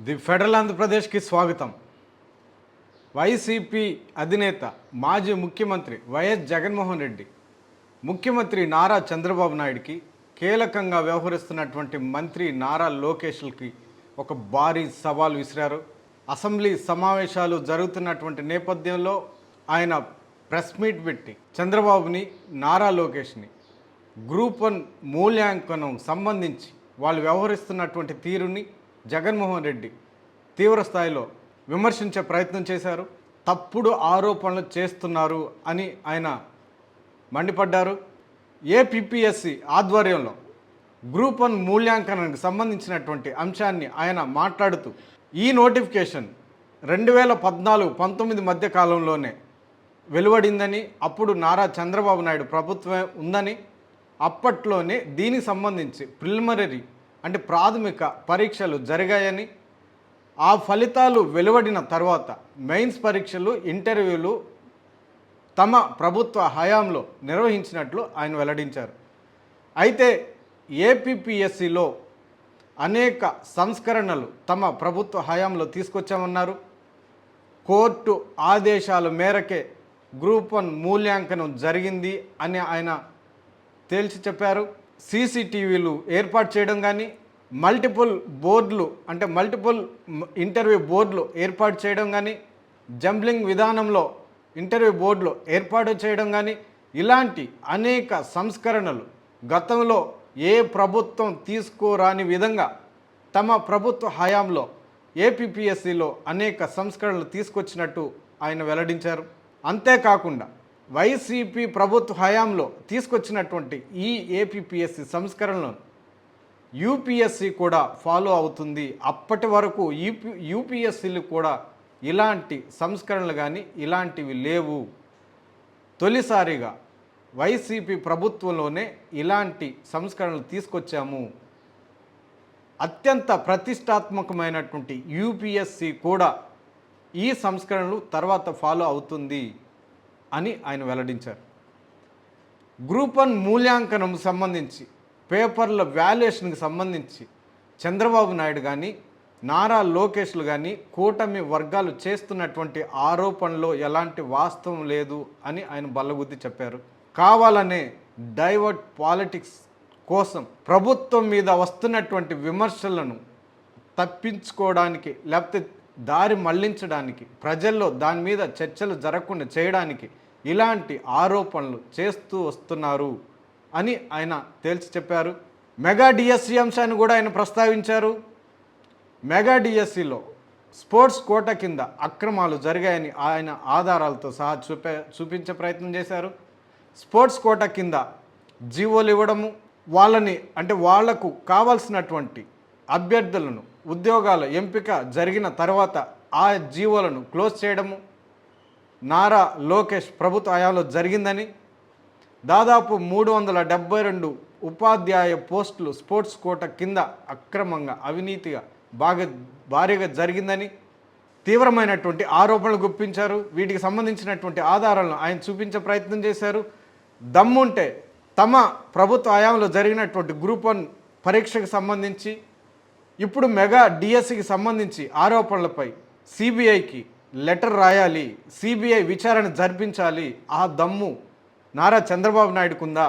The federal ఆంధ్రప్రదేశ్కి స్వాగతం. YCP అధినేత మాజీ ముఖ్యమంత్రి వైఎస్ జగన్మోహన్ రెడ్డి ముఖ్యమంత్రి నారా చంద్రబాబు నాయుడికి కీలకంగా వ్యవహరిస్తున్నటువంటి మంత్రి నారా లోకేష్కి ఒక భారీ సవాల్ విసిరారు. అసెంబ్లీ సమావేశాలు జరుగుతున్నటువంటి నేపథ్యంలో ఆయన ప్రెస్ మీట్ పెట్టి చంద్రబాబుని నారా లోకేష్ని గ్రూప్ 1 మూల్యాంకనం సంబంధించి వాళ్ళు వ్యవహరిస్తున్నటువంటి తీరుని జగన్మోహన్ రెడ్డి తీవ్ర స్థాయిలో విమర్శించే ప్రయత్నం చేశారు. తప్పుడు ఆరోపణలు చేస్తున్నారు అని ఆయన మండిపడ్డారు. ఏపీపీఎస్సీ ఆధ్వర్యంలో గ్రూప్ 1 మూల్యాంకనానికి సంబంధించినటువంటి అంశాన్ని ఆయన మాట్లాడుతూ ఈ నోటిఫికేషన్ 2014-19 మధ్య కాలంలోనే వెలువడిందని, అప్పుడు నారా చంద్రబాబు నాయుడు ప్రభుత్వమే ఉందని, అప్పట్లోనే దీనికి సంబంధించి ప్రిలిమినరీ అంటే ప్రాథమిక పరీక్షలు జరిగాయని, ఆ ఫలితాలు వెలువడిన తర్వాత మెయిన్స్ పరీక్షలు ఇంటర్వ్యూలు తమ ప్రభుత్వ హయాంలో నిర్వహించినట్లు ఆయన వెల్లడించారు. అయితే ఏపీపీఎస్సీలో అనేక సంస్కరణలు తమ ప్రభుత్వ హయాంలో తీసుకొచ్చామన్నారు. కోర్టు ఆదేశాల మేరకే గ్రూప్ 1 మూల్యాంకనం జరిగింది అని ఆయన తేల్చి చెప్పారు. సీసీటీవీలు ఏర్పాటు చేయడం కానీ, మల్టిపుల్ బోర్డులు అంటే మల్టిపుల్ ఇంటర్వ్యూ బోర్డులు ఏర్పాటు చేయడం కానీ, జంబ్లింగ్ విధానంలో ఇంటర్వ్యూ బోర్డులు ఏర్పాటు చేయడం కానీ, ఇలాంటి అనేక సంస్కరణలు గతంలో ఏ ప్రభుత్వం తీసుకోరాని విధంగా తమ ప్రభుత్వ హయాంలో ఏపీపీఎస్సీలో అనేక సంస్కరణలు తీసుకొచ్చినట్టు ఆయన వెల్లడించారు. అంతేకాకుండా వైసీపీ ప్రభుత్వ హయాంలో తీసుకొచ్చినటువంటి ఈ ఏపీపీఎస్సీ సంస్కరణలను యూపీఎస్సీ కూడా ఫాలో అవుతుంది. అప్పటి వరకు యూపీఎస్సీలు కూడా ఇలాంటి సంస్కరణలు కానీ ఇలాంటివి లేవు. తొలిసారిగా వైసీపీ ప్రభుత్వంలోనే ఇలాంటి సంస్కరణలు తీసుకొచ్చాము. అత్యంత ప్రతిష్టాత్మకమైనటువంటి యూపీఎస్సీ కూడా ఈ సంస్కరణలు తర్వాత ఫాలో అవుతుంది అని ఆయన వెల్లడించారు. గ్రూప్ 1 మూల్యాంకనం సంబంధించి పేపర్ల వాల్యుయేషన్కి సంబంధించి చంద్రబాబు నాయుడు కానీ నారా లోకేష్లు కానీ కూటమి వర్గాలు చేస్తున్నటువంటి ఆరోపణలో ఎలాంటి వాస్తవం లేదు అని ఆయన బల్లగుద్ది చెప్పారు. కావాలనే డైవర్ట్ పాలిటిక్స్ కోసం ప్రభుత్వం మీద వస్తున్నటువంటి విమర్శలను తప్పించుకోవడానికి, లేకపోతే దారి మళ్లించడానికి, ప్రజల్లో దాని మీద చర్చలు జరగకుండా చేయడానికి ఇలాంటి ఆరోపణలు చేస్తూ వస్తున్నారు అని ఆయన తేల్చి చెప్పారు. మెగా డిఎస్సి అంశాన్ని కూడా ఆయన ప్రస్తావించారు. మెగా డిఎస్సిలో స్పోర్ట్స్ కోటా కింద అక్రమాలు జరిగాయని ఆయన ఆధారాలతో సహా చూపించే ప్రయత్నం చేశారు. స్పోర్ట్స్ కోటా కింద జీవోలు ఇవ్వడము, వాళ్ళని అంటే వాళ్లకు కావాల్సినటువంటి అభ్యర్థులను ఉద్యోగాల ఎంపిక జరిగిన తర్వాత ఆ జీవోలను క్లోజ్ చేయడము నారా లోకేష్ ప్రభుత్వ హయాంలో జరిగిందని, దాదాపు 372 ఉపాధ్యాయ పోస్టులు స్పోర్ట్స్ కోటా కింద అక్రమంగా అవినీతిగా భారీగా జరిగిందని తీవ్రమైనటువంటి ఆరోపణలు గుప్పించారు. వీటికి సంబంధించినటువంటి ఆధారాలను ఆయన చూపించే ప్రయత్నం చేశారు. దమ్ముంటే తమ ప్రభుత్వ హయాంలో జరిగినటువంటి గ్రూప్ 1 పరీక్షకు సంబంధించి, ఇప్పుడు మెగా డిఎస్సికి సంబంధించి ఆరోపణలపై సిబిఐకి లెటర్ రాయాలి, సిబిఐ విచారణ జరిపించాలి. ఆ దమ్ము నారా చంద్రబాబు నాయుడుకుందా,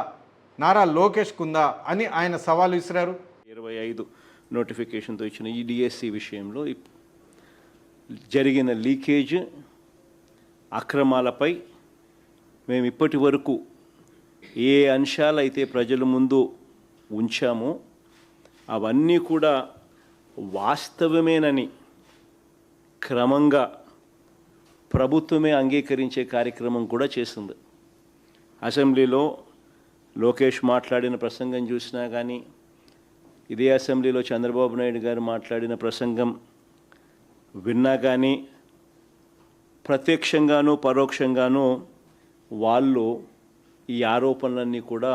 నారా లోకేష్కుందా అని ఆయన సవాల్ విసిరారు. 25 నోటిఫికేషన్తో ఇచ్చిన ఈ డిఎస్సి విషయంలో జరిగిన లీకేజ్ అక్రమాలపై మేము ఇప్పటి వరకు ఏ అంశాలైతే ప్రజల ముందు ఉంచామో అవన్నీ కూడా వాస్తవమేనని క్రమంగా ప్రభుత్వమే అంగీకరించే కార్యక్రమం కూడా చేస్తుంది. అసెంబ్లీలో లోకేష్ మాట్లాడిన ప్రసంగం చూసినా కానీ, ఇదే అసెంబ్లీలో చంద్రబాబు నాయుడు గారు మాట్లాడిన ప్రసంగం విన్నా కానీ, ప్రత్యక్షంగానూ పరోక్షంగానూ వాళ్ళు ఈ ఆరోపణలన్నీ కూడా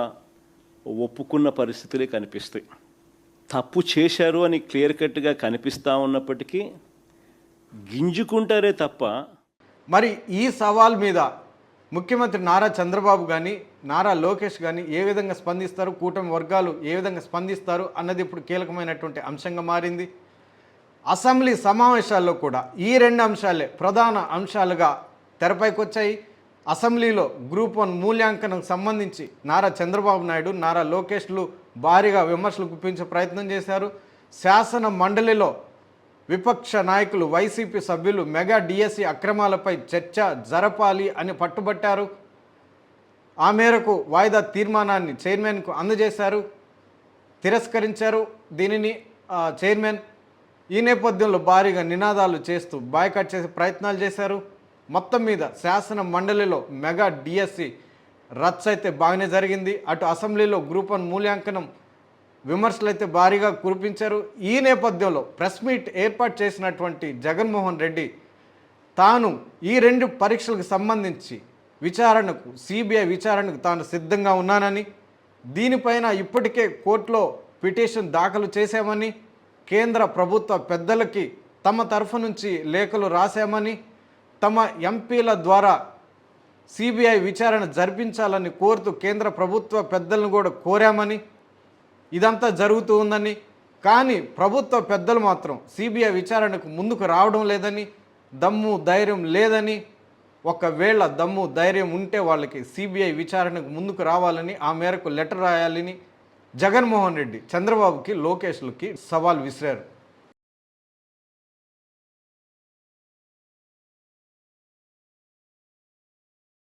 ఒప్పుకున్న పరిస్థితులే కనిపిస్తాయి. తప్పు చేశారు అని క్లియర్ కట్గా కనిపిస్తూ ఉన్నప్పటికీ గింజుకుంటారే తప్ప. మరి ఈ సవాల్ మీద ముఖ్యమంత్రి నారా చంద్రబాబు కానీ నారా లోకేష్ కానీ ఏ విధంగా స్పందిస్తారు, కూటమి వర్గాలు ఏ విధంగా స్పందిస్తారు అన్నది ఇప్పుడు కీలకమైనటువంటి అంశంగా మారింది. అసెంబ్లీ సమావేశాల్లో కూడా ఈ రెండు అంశాలే ప్రధాన అంశాలుగా తెరపైకి వచ్చాయి. అసెంబ్లీలో గ్రూప్ 1 మూల్యాంకనం సంబంధించి నారా చంద్రబాబు నాయుడు, నారా లోకేష్లు భారీగా విమర్శలు గుప్పించే ప్రయత్నం చేశారు. శాసన మండలిలో విపక్ష నాయకులు, వైసీపీ సభ్యులు మెగా డిఎస్సి అక్రమాలపై చర్చ జరపాలి అని పట్టుబట్టారు. ఆ మేరకు వాయిదా తీర్మానాన్ని చైర్మన్కు అందజేశారు. తిరస్కరించారు దీనిని చైర్మన్. ఈ నేపథ్యంలో భారీగా నినాదాలు చేస్తూ బాయ్కాట్ చేసే ప్రయత్నాలు చేశారు. మొత్తం మీద శాసన మండలిలో మెగా డిఎస్సి రచ్చ అయితే బాగానే జరిగింది. అటు అసెంబ్లీలో గ్రూప్ 1 మూల్యాంకనం విమర్శలు అయితే భారీగా కురిపించారు. ఈ నేపథ్యంలో ప్రెస్ మీట్ ఏర్పాటు చేసినటువంటి జగన్మోహన్ రెడ్డి తాను ఈ రెండు పరీక్షలకు సంబంధించి విచారణకు, సిబిఐ విచారణకు తాను సిద్ధంగా ఉన్నానని, దీనిపైన ఇప్పటికే కోర్టులో పిటిషన్ దాఖలు చేశామని, కేంద్ర ప్రభుత్వ పెద్దలకి తమ తరఫు నుంచి లేఖలు రాశామని, తమ ఎంపీల ద్వారా సిబిఐ విచారణ జరిపించాలని కోరుతూ కేంద్ర ప్రభుత్వ పెద్దలను కూడా కోరామని, ఇదంతా జరుగుతూ ఉందని, కానీ ప్రభుత్వ పెద్దలు మాత్రం సిబిఐ విచారణకు ముందుకు రావడం లేదని, దమ్ము ధైర్యం లేదని, ఒకవేళ దమ్ము ధైర్యం ఉంటే వాళ్ళకి సిబిఐ విచారణకు ముందుకు రావాలని, ఆ మేరకు లెటర్ రాయాలని జగన్మోహన్ రెడ్డి చంద్రబాబుకి, లోకేష్లకి సవాల్ విసిరారు.